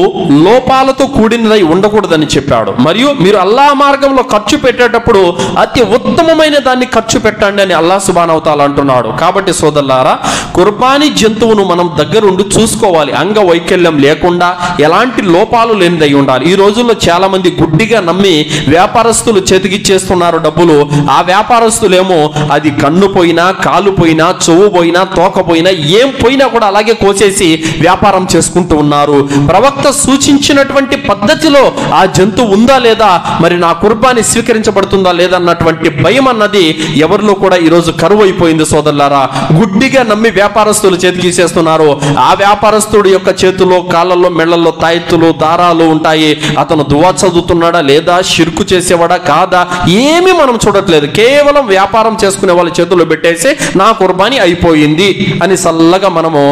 లోపాలతో కూడినదై ఉండకూడదని చెప్పాడు. మరియు మీరు అల్లాహ్ మార్గంలో ఖర్చు పెట్టేటప్పుడు అతి ఉత్తమమైన దాన్ని ఖర్చు పెట్టండి అని అల్లాహ్ సుబ్హానహు వ తఆలా అంటున్నాడు. కాబట్టి సోదరులారా, కుర్బానీ జంతువును మనం దగ్గరుండి చూసుకోవాలి, అంగవైకల్యం లేకుండా ఎలాంటి లోపాలు లేనిదై ఉండాలి. ఈ రోజుల్లో చాలా మంది గుడ్డిగా నమ్మి వ్యాపారస్తులు చేతికిచ్చేస్తున్నారు డబ్బులు. ఆ వ్యాపారస్తులేమో అది కన్ను పోయినా, కాలు పోయినా, చెవు పోయినా, తోక పోయినా, ఏం పోయినా కూడా అలాగే కోసేసి వ్యాపారం చేసుకుంటూ ఉన్నారు. ప్రవక్త సూచించినటువంటి పద్ధతిలో ఆ జంతువు ఉందా లేదా, మరి నా కుర్బానీ స్వీకరించబడుతుందా లేదా అన్నటువంటి భయం అన్నది ఎవరిలో కూడా ఈరోజు కరువు అయిపోయింది సోదరులారా. గుడ్డిగా నమ్మి వ్యాపారస్తులు చేతికిసేస్తున్నారు. ఆ వ్యాపారస్తుడు యొక్క చేతుల్లో, కాళ్ళల్లో, మెళ్ళల్లో తాయెత్తులు, దారాలు ఉంటాయి. అతను దువా చదువుతున్నాడా లేదా, షిర్కు చేసేవాడా కాదా, ఏమీ మనం చూడట్లేదు. కేవలం వ్యాపారం చేసుకునే వాళ్ళ చేతుల్లో పెట్టేసి నా కుర్బానీ అయిపోయింది అని సల్లగా మనము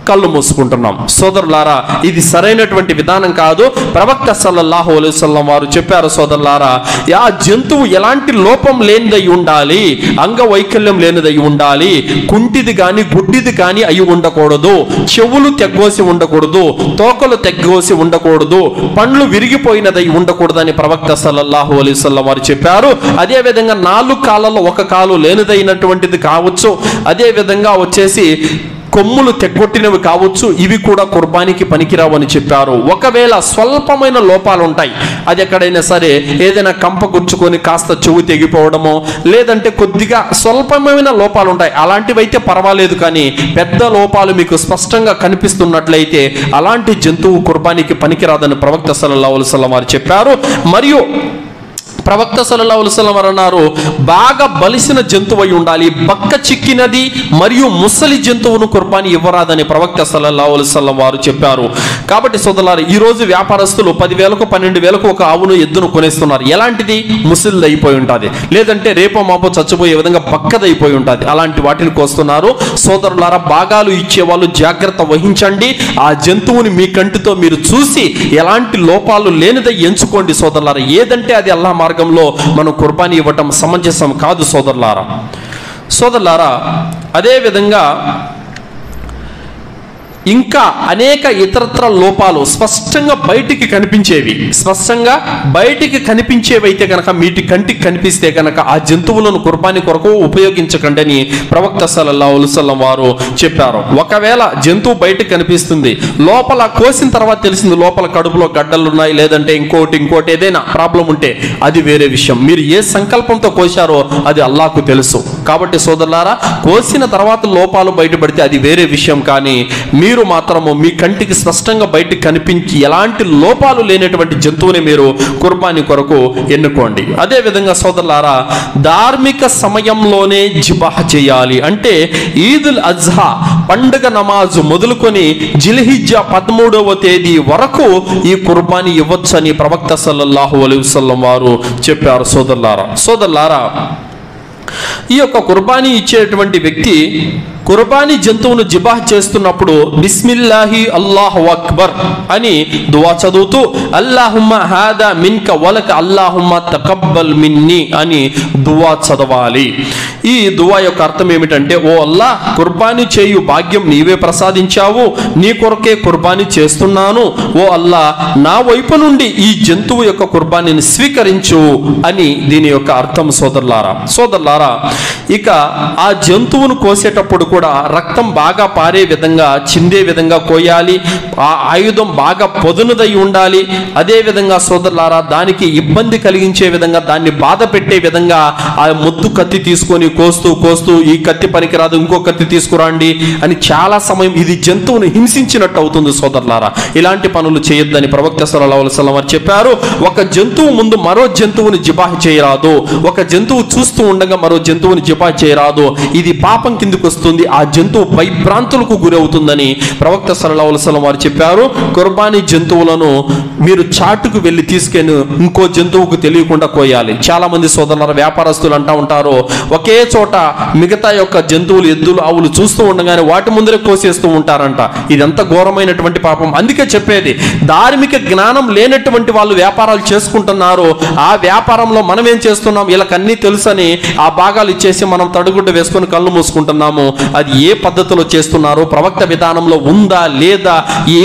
కళ్ళు మూసుకుంటున్నాం. సోదరులారా, ఇది సరైనటువంటి విధానం కాదు. ప్రవక్త సల్లల్లాహు అలైహి వసల్లం వారు చెప్పారు సోదరులారా, ఆ జంతువు ఎలాంటి లోపం లేనిదై ఉండాలి, అంగవైకల్యం లేనిదై ఉండాలి, కుంటిది కానీ గుడ్డిది కానీ అయి ఉండకూడదు, చెవులు తెగ్గోసి ఉండకూడదు, తోకలు తెగ్గోసి ఉండకూడదు, పండ్లు విరిగిపోయినదై ఉండకూడదు అని ప్రవక్త సల్లల్లాహు అలైహి వసల్లం వారు చెప్పారు. అదేవిధంగా 4 కాళ్ళలో 1 కాలు లేనిదైనటువంటిది కావచ్చు. అదేవిధంగా వచ్చేసి కొమ్ములు తెగ్గొట్టినవి కావచ్చు, ఇవి కూడా కుర్బానీకి పనికిరావు అని చెప్పారు. ఒకవేళ స్వల్పమైన లోపాలు ఉంటాయి, అది ఎక్కడైనా సరే ఏదైనా కంప గుచ్చుకొని కాస్త చెవు తెగిపోవడమో, లేదంటే కొద్దిగా స్వల్పమైన లోపాలు ఉంటాయి, అలాంటివి అయితే పర్వాలేదు. కానీ పెద్ద లోపాలు మీకు స్పష్టంగా కనిపిస్తున్నట్లయితే అలాంటి జంతువు కుర్బానీకి పనికిరాదని ప్రవక్త సల్లల్లాహు అలైహి వసల్లం వారు చెప్పారు. మరియు ప్రవక్త సల్లల్లాహు అలైహి వసల్లం వారు అన్నారు, బాగా బలిసిన జంతువు అయి ఉండాలి, బక్క చిక్కినది మరియు ముసలి జంతువును కుర్బానీ ఇవ్వరాదని ప్రవక్త సల్లల్లాహు అలైహి వసల్లం వారు చెప్పారు. కాబట్టి సోదరులారా, ఈ రోజు వ్యాపారస్తులు 10,000కు 12,000కు ఒక ఆవును ఎద్దును కొనేస్తున్నారు. ఎలాంటిది? ముసలిది అయిపోయి ఉంటుంది, లేదంటే రేపో మాపో చచ్చిపోయే విధంగా బక్కదైపోయి ఉంటుంది. అలాంటి వాటిని కోస్తున్నారు. సోదరులారా, భాగాలు ఇచ్చేవాళ్ళు జాగ్రత్త వహించండి. ఆ జంతువుని మీ కంటితో మీరు చూసి ఎలాంటి లోపాలు లేనిదై ఎంచుకోండి సోదరులారా. ఏదంటే అది అల్లాహ్ మార్గంలో మనం కుర్బానీ ఇవ్వటం సమంజసం కాదు సోదరులారా. అదేవిధంగా ఇంకా అనేక ఇతరత్ర లోపాలు స్పష్టంగా బయటికి కనిపించేవి అయితే కనుక, మీటి కంటికి కనిపిస్తే కనుక ఆ జంతువులను కుర్బానీ కొరకు ఉపయోగించకండి అని ప్రవక్త సల్లల్లాహు అలైహి వసల్లం వారు చెప్పారు. ఒకవేళ జంతువు బయటకు కనిపిస్తుంది, లోపల కోసిన తర్వాత తెలిసింది లోపల కడుపులో గడ్డలు ఉన్నాయి, లేదంటే ఇంకోటి ఏదైనా ప్రాబ్లం ఉంటే అది వేరే విషయం. మీరు ఏ సంకల్పంతో కోశారో అది అల్లాహ్కు తెలుసు. కాబట్టి సోదరులారా, కోసిన తర్వాత లోపాలు బయటపడితే అది వేరే విషయం. కానీ మీరు మాత్రము మీ కంటికి స్పష్టంగా బయటికి కనిపించి ఎలాంటి లోపాలు లేనటువంటి జంతువుని మీరు కుర్బానీ కొరకు ఎన్నుకోండి. అదే విధంగా సోదరులారా, ధార్మిక సమయంలోనే జిబాహ్ చేయాలి. అంటే ఈదుల్ అజ్హా పండుగ నమాజు మొదలుకొని జిల్హిజ్జా 13వ తేదీ వరకు ఈ కుర్బానీ ఇవ్వచ్చని ప్రవక్త సల్లల్లాహు అలైహి వసల్లం వారు చెప్పారు. సోదరులారా, ఈ యొక్క కుర్బానీ ఇచ్చేటువంటి వ్యక్తి కుర్బానీ జంతువును జిబాహ్ చేస్తున్నప్పుడు బిస్మిల్లాహి అల్లాహు అక్బర్ అని దువా చదువుతూ అల్లాహుమ్మ హాదా మిన్క వలక అల్లాహుమ్మ తకబ్బల్ మిన్ని అని దువా చదవాలి. ఈ దువా యొక్క అర్థం ఏమిటంటే, ఓ అల్లా, కుర్బానీ చేయు భాగ్యం నీవే ప్రసాదించావు, నీ కొరకే కుర్బానీ చేస్తున్నాను. ఓ అల్లా, నా వైపు నుండి ఈ జంతువు యొక్క కుర్బానీని స్వీకరించు అని దీని యొక్క అర్థం. సోదరులారా, ఇక ఆ జంతువును కోసేటప్పుడు కూడా రక్తం బాగా పారే విధంగా, చిందే విధంగా కోయాలి. ఆ ఆయుధం బాగా పొదునుదై ఉండాలి. అదే విధంగా సోదరులారా, దానికి ఇబ్బంది కలిగించే విధంగా, దాన్ని బాధ పెట్టే విధంగా ఆ ముద్దు కత్తి తీసుకొని కోస్తూ ఈ కత్తి పనికిరాదు, ఇంకో కత్తి తీసుకురండి అని చాలా సమయం ఇది జంతువును హింసించినట్టు అవుతుంది. సోదరులారా, ఇలాంటి పనులు చేయొద్దని ప్రవక్త సల్లల్లాహు అలైహి వసల్లం వారు చెప్పారు. ఒక జంతువు ముందు మరో జంతువుని జిబాహ్ చేయరాదు. ఒక జంతువు చూస్తూ ఉండగా మరో జంతువుని జిబాహ్ చేయరాదు. ఇది పాపం కిందకు వస్తుంది. ఆ జంతువు భయభ్రాంతులకు గురవుతుందని ప్రవక్త సల్లల్లాహు అలైహి వసల్లం వారు చెప్పారు. కుర్బానీ జంతువులను మీరు చాటుకు వెళ్ళి తీసుకెళ్ళి ఇంకో జంతువుకు తెలియకుండా కోయాలి. చాలా మంది సోదరుల వ్యాపారస్తులు అంటూ ఉంటారు, ఒకే చోట మిగతా యొక్క జంతువులు, ఎద్దులు, ఆవులు చూస్తూ ఉండగానే వాటి ముందరే కోసేస్తూ ఉంటారంట. ఇదంతా ఘోరమైనటువంటి పాపం. అందుకే చెప్పేది, ధార్మిక జ్ఞానం లేనటువంటి వాళ్ళు వ్యాపారాలు చేసుకుంటున్నారు. ఆ వ్యాపారంలో మనం ఏం చేస్తున్నాం, వీళ్ళకి అన్నీ తెలుసని ఆ భాగాలు ఇచ్చేసి మనం తడుగుడ్డ వేసుకొని కళ్ళు మూసుకుంటున్నాము. అది ఏ పద్ధతిలో చేస్తున్నారో, ప్రవక్త విధానంలో ఉందా లేదా,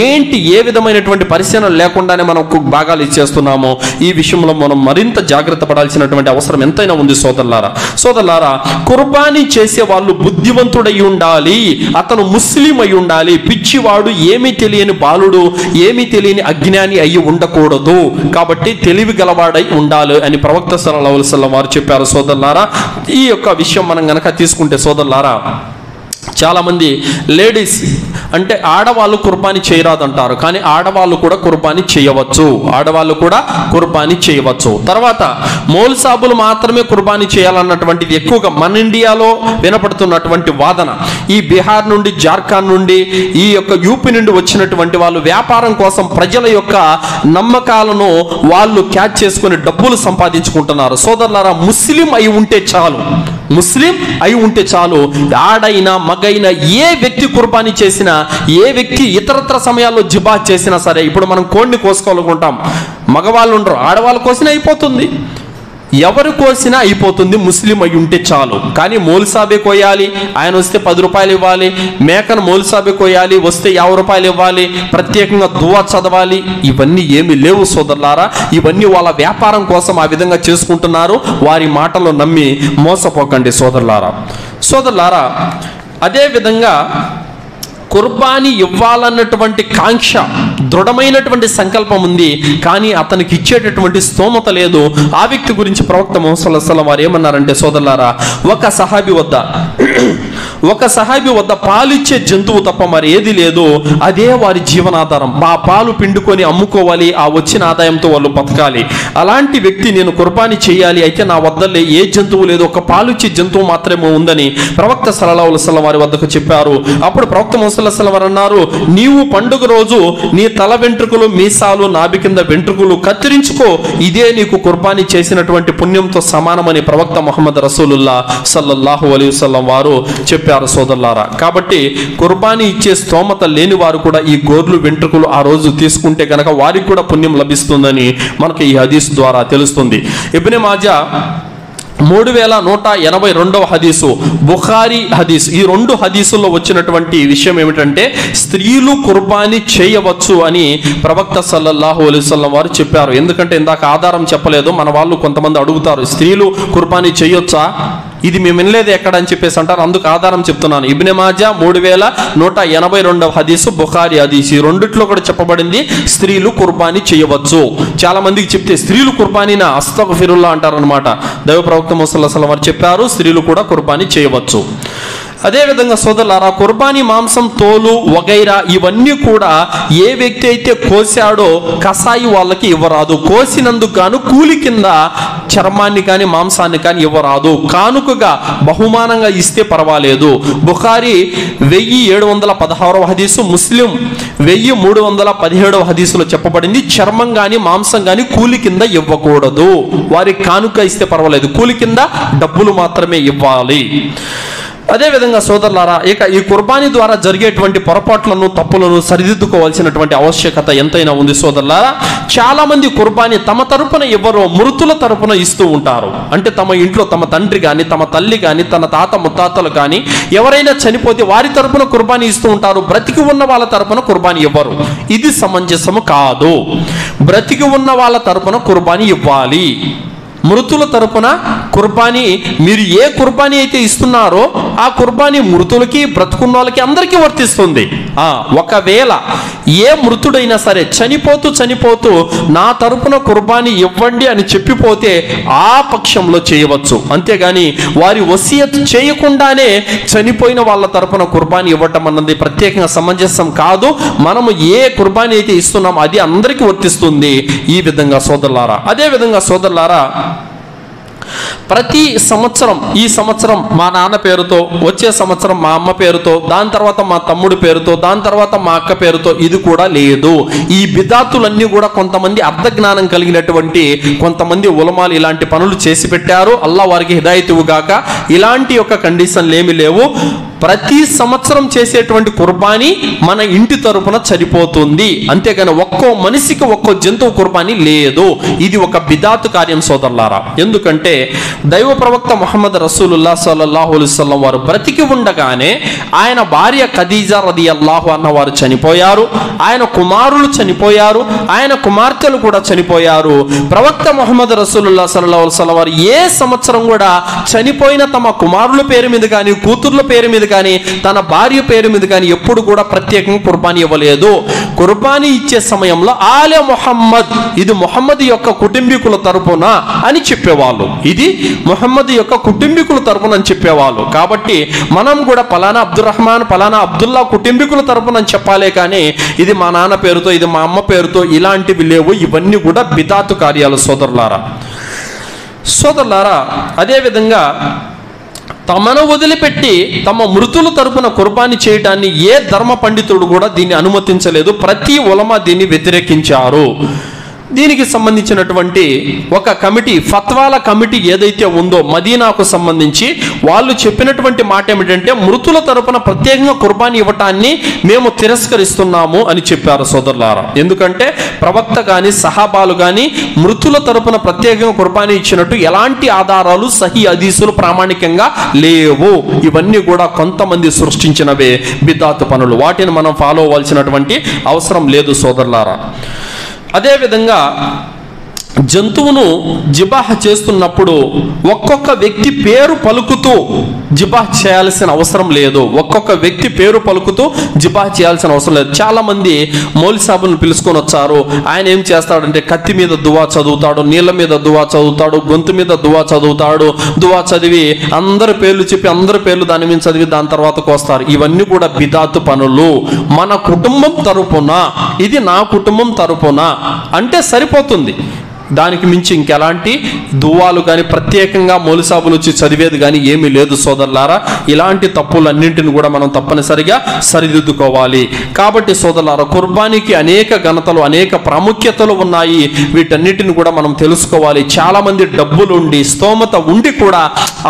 ఏంటి, ఏ విధమైనటువంటి పరిశీలన లేకుండానే మనం భాగాలు ఇచ్చేస్తున్నాము. ఈ విషయంలో మనం మరింత జాగ్రత్త పడాల్సినటువంటి అవసరం ఎంతైనా ఉంది. సోదరులారా, కుర్బానీ చేసే వాళ్ళు బుద్ధివంతుడై ఉండాలి. అతను ముస్లిం అయి ఉండాలి. పిచ్చివాడు, ఏమీ తెలియని బాలుడు, ఏమీ తెలియని అజ్ఞాని అయ్యి ఉండకూడదు. కాబట్టి తెలివి గలవాడై ఉండాలి అని ప్రవక్త సల్లల్లాహు అలైహి వసల్లం వారు చెప్పారు. సోదరులారా, ఈ యొక్క విషయం మనం గనక తీసుకుంటే సోదరులారా, చాలామంది లేడీస్ అంటే ఆడవాళ్ళు కుర్బానీ చేయరాదంటారు, కానీ ఆడవాళ్ళు కూడా కుర్బానీ చేయవచ్చు. తర్వాత మౌల్ సాబులు మాత్రమే కుర్బానీ చేయాలన్నటువంటిది ఎక్కువగా మన ఇండియాలో వినపడుతున్నటువంటి వాదన. ఈ బీహార్ నుండి, జార్ఖండ్ నుండి, ఈ యొక్క యూపీ నుండి వచ్చినటువంటి వాళ్ళు వ్యాపారం కోసం ప్రజల యొక్క నమ్మకాలను వాళ్ళు క్యాచ్ చేసుకుని డబ్బులు సంపాదించుకుంటున్నారు. సోదరులారా, ముస్లిం అయి ఉంటే చాలు. ఆడైనా మగైనా ఏ వ్యక్తి కుర్బానీ చేసినా, ఏ వ్యక్తి ఇతరత్ర సమయాల్లో జిబా చేసినా సరే, ఇప్పుడు మనం కోడిని కోసుకోవాలనుకుంటాం, మగవాళ్ళు ఉండరు, ఆడవాళ్ళు కోసినా అయిపోతుంది, ఎవరు కోసినా అయిపోతుంది, ముస్లిం అయి ఉంటే చాలు. కానీ మౌల్సాబే కోయాలి, ఆయన వస్తే 10 రూపాయలు ఇవ్వాలి. మేకను మౌల్సాబే కోయాలి, వస్తే 50 రూపాయలు ఇవ్వాలి. ప్రత్యేకంగా దువా చదవాలి. ఇవన్నీ ఏమీ లేవు సోదరులారా. ఇవన్నీ వాళ్ళ వ్యాపారం కోసం ఆ విధంగా చేసుకుంటున్నారు. వారి మాటలు నమ్మి మోసపోకండి సోదరులారా. అదే విధంగా కుర్బానీ ఇవ్వాలన్నటువంటి కాంక్ష, దృఢమైనటువంటి సంకల్పం ఉంది, కానీ అతనికి ఇచ్చేటటువంటి స్తోమత లేదు. ఆ వ్యక్తి గురించి ప్రవక్త ముహమ్మద్ సల్లల్లాహు అలైహి వసల్లం వారు ఏమన్నారంటే సోదరులారా, ఒక సహాబీ వద్ద పాలిచ్చే జంతువు తప్ప మరి ఏది లేదు, అదే వారి జీవనాధారం. ఆ పాలు పిండుకొని అమ్ముకోవాలి, ఆ వచ్చిన ఆదాయంతో వాళ్ళు బతకాలి. అలాంటి వ్యక్తి నేను కుర్బానీ చేయాలి, అయితే నా వద్ద ఏ జంతువు లేదు, ఒక పాలిచ్చే జంతువు మాత్రమే ఉందని ప్రవక్త సల్లల్లాహు అలైహి వసల్లం వారి వద్దకు చెప్పారు. అప్పుడు ప్రవక్త ముహమ్మద్ సల్లల్లాహు అలైహి వసల్లం వారు అన్నారు, నీవు పండుగ రోజు నీ తల వెంట్రుకలు, మీసాలు, నాభి కింద వెంట్రుకలు కత్తిరించుకో, ఇదే నీకు కుర్బానీ చేసినటువంటి పుణ్యంతో సమానమని ప్రవక్త ముహమ్మద్ రసూలుల్లాహ్ సల్లల్లాహు అలైహి వసల్లం వారు చెప్పారు. సోదరులారా, కాబట్టి కుర్బానీ ఇచ్చే స్తోమత లేని వారు కూడా ఈ గోర్లు, వెంట్రుకలు ఆ రోజు తీసుకుంటే కనుక వారికి కూడా పుణ్యం లభిస్తుందని మనకు ఈ హదీస్ ద్వారా తెలుస్తుంది. ఇబ్నే మాజా 3182వ హదీసు, బుఖారీ హదీస్, ఈ 2 హదీసుల్లో వచ్చినటువంటి విషయం ఏమిటంటే స్త్రీలు కుర్బానీ చేయవచ్చు అని ప్రవక్త సల్లల్లాహు అలైహి వసల్లం వారు చెప్పారు. ఎందుకంటే ఇందాక ఆధారం చెప్పలేదు, మన వాళ్ళు కొంతమంది అడుగుతారు, స్త్రీలు కుర్బానీ చేయొచ్చా, ఇది మేము వినలేదు ఎక్కడ అని చెప్పేసి అంటారు. అందుకు ఆధారం చెప్తున్నాను. ఇబ్నే మాజా 3182వ హదీసు, బుఖారీ హదీస్, ఈ రెండిట్లో కూడా చెప్పబడింది స్త్రీలు కుర్బానీ చేయవచ్చు. చాలా మందికి చెప్తే స్త్రీలు కుర్బానీనా అస్తగ్ఫిరుల్లాహ్ అంటారు అనమాట. దైవ ప్రవక్త ముహమ్మద్ సల్లల్లాహు అలైహి వసల్లం వారు చెప్పారు, స్త్రీలు కూడా కుర్బానీ చేయవచ్చు. అదేవిధంగా సోదరులారా, కుర్బానీ మాంసం, తోలు వగైరా ఇవన్నీ కూడా ఏ వ్యక్తి అయితే కోసాడో కసాయి వాళ్ళకి ఇవ్వరాదు. కోసినందుకు గాను కూలి కింద చర్మాన్ని కానీ మాంసాన్ని కానీ ఇవ్వరాదు. కానుకగా బహుమానంగా ఇస్తే పర్వాలేదు. బుఖారీ 1716వ హదీసు, ముస్లిం 1317వ హదీసులో చెప్పబడింది, చర్మం కానీ మాంసం కానీ కూలి కింద ఇవ్వకూడదు. వారికి కానుక ఇస్తే పర్వాలేదు, కూలి కింద డబ్బులు మాత్రమే ఇవ్వాలి. అదేవిధంగా సోదరులారా, ఇక ఈ కుర్బానీ ద్వారా జరిగేటువంటి పొరపాట్లను, తప్పులను సరిదిద్దుకోవాల్సినటువంటి ఆవశ్యకత ఎంతైనా ఉంది సోదరులారా. చాలా మంది కుర్బానీ తమ తరపున ఇవ్వరు, మృతుల తరపున ఇస్తూ ఉంటారు. అంటే తమ ఇంట్లో తమ తండ్రి కానీ, తమ తల్లి కానీ, తన తాత ముత్తాతలు కానీ ఎవరైనా చనిపోతే వారి తరపున కుర్బానీ ఇస్తూ ఉంటారు. బ్రతికి ఉన్న వాళ్ళ తరపున కుర్బానీ ఇవ్వరు. ఇది సమంజసము కాదు. బ్రతికి ఉన్న వాళ్ళ తరపున కుర్బానీ ఇవ్వాలి. మృతుల తరపున కుర్బానీ, మీరు ఏ కుర్బానీ అయితే ఇస్తున్నారో ఆ కుర్బానీ మృతులకి, బ్రతుకున్న వాళ్ళకి అందరికీ వర్తిస్తుంది. ఒకవేళ ఏ మృతుడైనా సరే చనిపోతూ నా తరపున కుర్బానీ ఇవ్వండి అని చెప్పిపోతే ఆ పక్షంలో చేయవచ్చు. అంతేగాని వారి వసియత్ చేయకుండానే చనిపోయిన వాళ్ళ తరపున కుర్బానీ ఇవ్వటం అన్నది ప్రత్యేకంగా సమంజసం కాదు. మనము ఏ కుర్బానీ అయితే ఇస్తున్నామో అది అందరికీ వర్తిస్తుంది. ఈ విధంగా సోదరులారా, అదే విధంగా సోదరులారా, ప్రతి సంవత్సరం, ఈ సంవత్సరం మా నాన్న పేరుతో, వచ్చే సంవత్సరం మా అమ్మ పేరుతో, దాని తర్వాత మా తమ్ముడి పేరుతో, దాని తర్వాత మా అక్క పేరుతో, ఇది కూడా లేదు. ఈ బిదాతులన్నీ కూడా కొంతమంది అర్ధజ్ఞానం కలిగినటువంటి కొంతమంది ఉలమాలు ఇలాంటి పనులు చేసి పెట్టారు. అల్లా వారికి హిదాయత్ ఇవ్వుగాక. ఇలాంటి యొక్క కండిషన్లు ఏమీ లేవు. ప్రతి సంవత్సరం చేసేటువంటి కుర్బానీ మన ఇంటి తరపున సరిపోతుంది. అంతేగాని ఒక్కో మనిషికి ఒక్కో జంతువు కుర్బానీ లేదు. ఇది ఒక బిదాతు కార్యం సోదరులారా. ఎందుకంటే దైవ ప్రవక్త ముహమ్మద్ రసూలుల్లాహ్ సల్లల్లాహు అలైహి వసల్లం వారు బ్రతికి ఉండగానే ఆయన భార్య ఖదీజా రదియల్లాహు అన్హా వారు చనిపోయారు. ఆయన కుమారులు చనిపోయారు. ఆయన కుమార్తెలు కూడా చనిపోయారు. ప్రవక్త ముహమ్మద్ రసూలుల్లాహ్ సల్లల్లాహు అలైహి వసల్లం వారు ఏ సంవత్సరం కూడా చనిపోయిన తమ కుమారుల పేరు మీద కానీ, కూతుర్ల పేరు మీద కానీ, తన భార్య పేరు మీద కానీ ఎప్పుడు కూడా ప్రత్యేకంగా కుర్బానీ ఇవ్వలేదు. కుర్బానీ ఇచ్చే సమయంలో ఆలే ముహమ్మద్, ఇది ముహమ్మద్ యొక్క కుటుంబీకుల తరపున అని చెప్పేవాళ్ళు. ఇది ముహమ్మద్ యొక్క కుటుంబీకుల తరపున అని చెప్పేవాళ్ళు. కాబట్టి మనం కూడా పలానా అబ్దుర్రహమాన్, పలానా అబ్దుల్లా కుటుంబీకుల తరపున అని చెప్పాలే కానీ ఇది మా నాన్న పేరుతో, ఇది మా అమ్మ పేరుతో ఇలాంటివి లేవు. ఇవన్నీ కూడా బిదాతు కార్యాలు సోదరులారా. అదేవిధంగా తమను వదిలిపెట్టి తమ మృతుల తరపున కుర్బానీ చేయడాన్ని ఏ ధర్మ పండితుడు కూడా దీన్ని అనుమతించలేదు. ప్రతి ఉలమా దీన్ని వ్యతిరేకించారు. దీనికి సంబంధించినటువంటి ఒక కమిటీ, ఫత్వాల కమిటీ ఏదైతే ఉందో మదీనాకు సంబంధించి, వాళ్ళు చెప్పినటువంటి మాట ఏమిటంటే మృతుల తరపున ప్రత్యేకంగా కుర్బానీ ఇవ్వటాన్ని మేము తిరస్కరిస్తున్నాము అని చెప్పారు సోదరులారా. ఎందుకంటే ప్రవక్త కానీ, సహాబాలు కానీ మృతుల తరపున ప్రత్యేకంగా కుర్బానీ ఇచ్చినట్టు ఎలాంటి ఆధారాలు, సహీ హదీసులు ప్రామాణికంగా లేవు. ఇవన్నీ కూడా కొంతమంది సృష్టించినవే బిదాతు పనులు. వాటిని మనం ఫాలో అవ్వాల్సినటువంటి అవసరం లేదు సోదరులారా. అదేవిధంగా జంతువును జిబాహ్ చేస్తున్నప్పుడు ఒక్కొక్క వ్యక్తి పేరు పలుకుతూ జిబాహ్ చేయాల్సిన అవసరం లేదు. ఒక్కొక్క వ్యక్తి పేరు పలుకుతూ జిబాహ్ చేయాల్సిన అవసరం లేదు. చాలా మంది మౌలి సాబులను పిలుచుకొని వచ్చారు. ఆయన ఏం చేస్తాడంటే కత్తి మీద దువా చదువుతాడు, నీళ్ళ మీద దువా చదువుతాడు, గొంతు మీద దువా చదువుతాడు. దువా చదివి అందరి పేర్లు చెప్పి, అందరి పేర్లు దాని మీద చదివి దాని తర్వాత కోస్తారు. ఇవన్నీ కూడా బిదాతు పనులు. మన కుటుంబం తరపున, ఇది నా కుటుంబం తరపున అంటే సరిపోతుంది. దానికి మించి ఇంకెలాంటి దువాలు కానీ, ప్రత్యేకంగా మౌలిసాబులు వచ్చి చదివేది కానీ ఏమీ లేదు సోదరులారా. ఇలాంటి తప్పులన్నింటిని కూడా మనం తప్పనిసరిగా సరిదిద్దుకోవాలి. కాబట్టి సోదరులారా, కుర్బానీకి అనేక ఘనతలు, అనేక ప్రాముఖ్యతలు ఉన్నాయి. వీటన్నిటిని కూడా మనం తెలుసుకోవాలి. చాలామంది డబ్బులుండి, స్తోమత ఉండి కూడా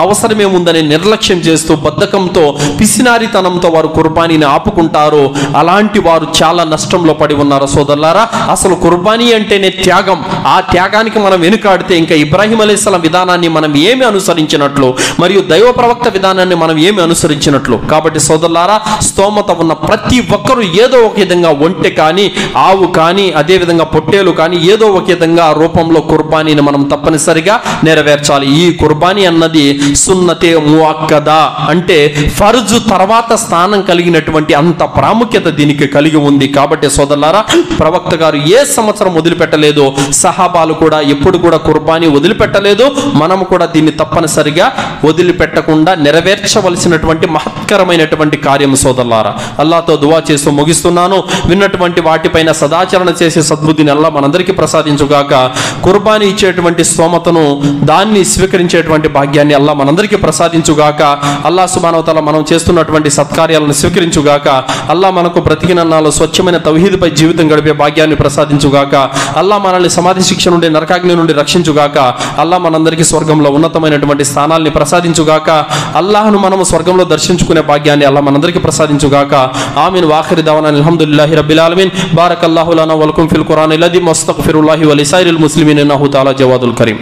అవసరమేముందని నిర్లక్ష్యం చేస్తూ, బద్ధకంతో, పిసినారితనంతో వారు కుర్బానీని ఆపుకుంటారు. అలాంటి వారు చాలా నష్టంలో పడి ఉన్నారు సోదరులారా. అసలు కుర్బానీ అంటేనే త్యాగం. ఆ త్యాగానికి మనం వెనుకాడితే ఇంకా ఇబ్రాహీం అలైహిస్సలాం విధానాన్ని మనం ఏమి అనుసరించినట్లు, మరియు దైవ ప్రవక్త విధానాన్ని మనం ఏమి అనుసరించినట్లు. కాబట్టి సోదరులారా, స్తోమత ఉన్న ప్రతి ఒక్కరూ ఏదో ఒక విధంగా ఒంటె కానీ, ఆవు కానీ, అదేవిధంగా పొట్టేలు కానీ ఏదో ఒక విధంగా రూపంలో కుర్బానీని మనం తప్పనిసరిగా నెరవేర్చాలి. ఈ కుర్బానీ అన్నది సున్నతే ముఅక్కదా, అంటే ఫర్జు తర్వాత స్థానం కలిగినటువంటి అంత ప్రాముఖ్యత దీనికి కలిగి ఉంది. కాబట్టి సోదరులారా, ప్రవక్త గారు ఏ సంవత్సరం వదిలిపెట్టలేదు, సహాబాలు కూడా ఎప్పుడు కూడా కుర్బానీ వదిలిపెట్టలేదు. మనము కూడా దీన్ని తప్పనిసరిగా వదిలిపెట్టకుండా నెరవేర్చవలసినటువంటి మహత్కరమైనటువంటి కార్యం సోదరులారా. అల్లాహ్తో దువా చేస్తూ ముగిస్తున్నాను. విన్నటువంటి వాటిపైన సదాచరణ చేసే సద్బుద్ధిని అల్లాహ్ మనందరికీ ప్రసాదించుగాక. కుర్బానీ ఇచ్చేటువంటి స్తోమతను, దాన్ని స్వీకరించేటువంటి భాగ్యాన్ని అల్లాహ్ మనందరికీ ప్రసాదించుగాక. అల్లాహ్ సుబ్హానహు వ తఆలా మనం చేస్తున్నటువంటి సత్కార్యాలను స్వీకరించుగాక. అల్లాహ్ మనకు బ్రతికినన్నాళ్ళు స్వచ్ఛమైన తౌహీదుపై జీవితం గడిపే భాగ్యాన్ని ప్రసాదించుగాక. అల్లాహ్ మనల్ని సమాధి శిక్ష నుండి, నరకాగ్ని నుండి రక్షించుగాక. అల్లాహ్ మనందరికీ స్వర్గంలో ఉన్నతమైనటువంటి స్థానాల్ని ప్రసాదించుగాక. అల్లాహ్ను మనము స్వర్గంలో దర్శించుకునే భాగ్యాన్ని అల్లాహ్ మనందరికీ ప్రసాదించుగాక. ఆమీన్. వాఖిరు దవానా అల్హమ్దులిల్లాహి రబ్బిల్ ఆలమీన్. బారకల్లాహు లనా వలకుం ఫిల్ ఖురానిల్ అజీమ్ వస్తగ్ఫిరుల్లాహి వలిసాయిరిల్ ముస్లిమీన్ ఇన్నహు తఆలా జవాదుల్ కరీం.